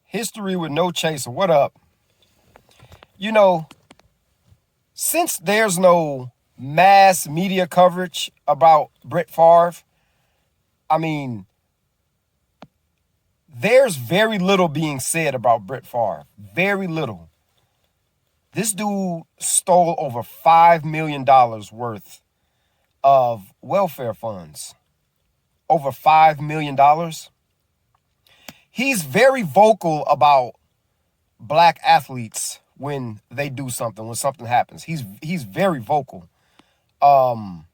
History with no chaser. What up? You know, since there's no mass media coverage about Brett Favre, I mean, there's very little being said about Brett Favre. Very little. This dude stole over $5 million worth of welfare funds. Over $5 million. He's very vocal about black athletes when they do something, when something happens. He's very vocal. And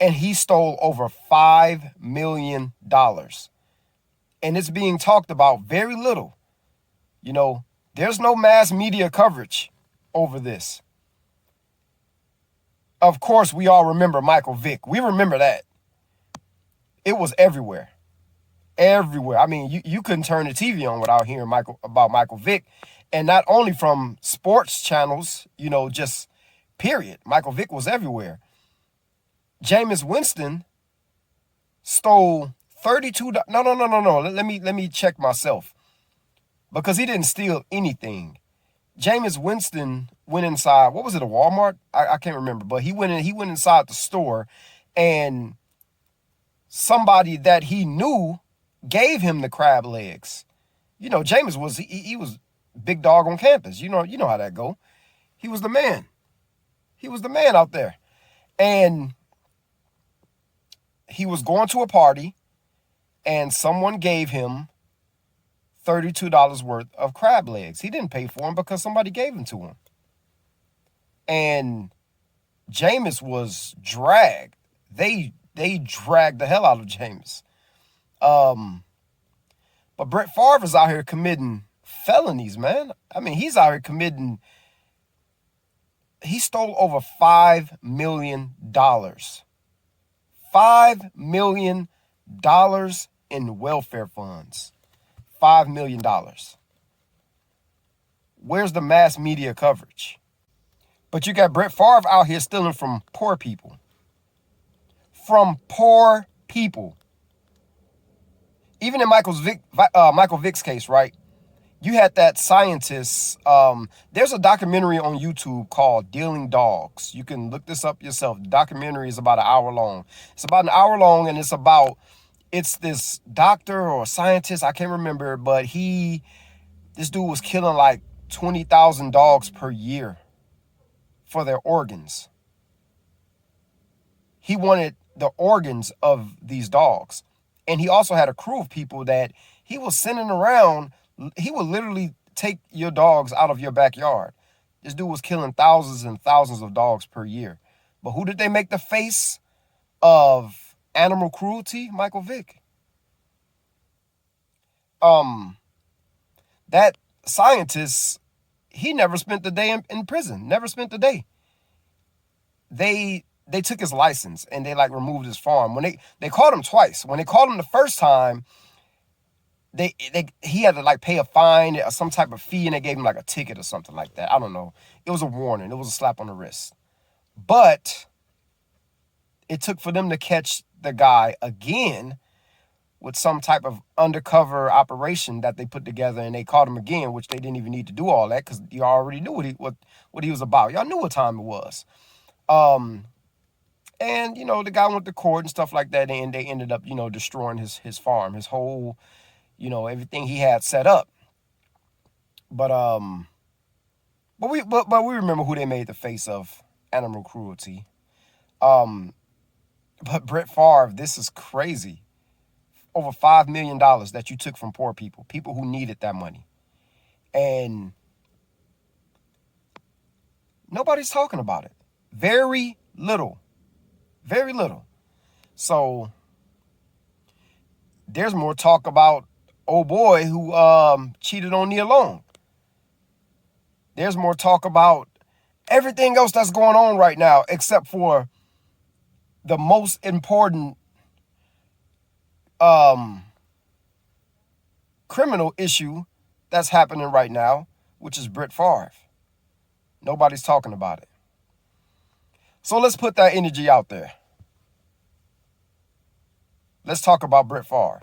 he stole over $5 million. And it's being talked about very little. You know, there's no mass media coverage over this. Of course, we all remember Michael Vick. We remember that. It was everywhere. Everywhere. I mean, you couldn't turn the TV on without hearing about Michael Vick. And not only from sports channels, just period. Michael Vick was everywhere. Jameis Winston stole 32. No. Let me check myself. Because he didn't steal anything. Jameis Winston went inside, what was it, a Walmart? I can't remember, but he went inside the store, and somebody that he knew gave him the crab legs. Jameis was he was big dog on campus. You know how that go. He was the man. He was the man out there. And he was going to a party, and someone gave him $32 worth of crab legs. He didn't pay for them because somebody gave them to him. And Jameis was dragged. They dragged the hell out of Jameis. But Brett Favre is out here committing felonies, man. I mean, he's out here he stole over $5 million. $5 million in welfare funds. $5 million. Where's the mass media coverage? But you got Brett Favre out here stealing from poor people. From poor people. Even in Michael Vick's case, right? You had that scientist. There's a documentary on YouTube called Dealing Dogs. You can look this up yourself. The documentary is about an hour long. It's about an hour long, and it's this doctor or scientist, I can't remember, but this dude was killing like 20,000 dogs per year for their organs. He wanted the organs of these dogs. And he also had a crew of people that he was sending around. He would literally take your dogs out of your backyard. This dude was killing thousands and thousands of dogs per year. But who did they make the face of animal cruelty? Michael Vick. That scientist, he never spent the day in prison. Never spent the day. They took his license and they removed his farm. When they caught him twice. When they caught him the first time, he had to pay a fine or some type of fee, and they gave him a ticket or something like that. I don't know. It was a warning. It was a slap on the wrist. But it took for them to catch the guy again with some type of undercover operation that they put together, and they caught him again, which they didn't even need to do all that because you already knew what he was about. Y'all knew what time it was. And, the guy went to court and stuff like that, and they ended up, destroying his farm, his whole, everything he had set up. But we remember who they made the face of animal cruelty. But Brett Favre, this is crazy. Over $5 million that you took from poor people who needed that money. And nobody's talking about it. Very little. Very little. So there's more talk about old boy who cheated on Nia Long. There's more talk about everything else that's going on right now, except for the most important criminal issue that's happening right now, which is Brett Favre. Nobody's talking about it. So let's put that energy out there. Let's talk about Brett Favre.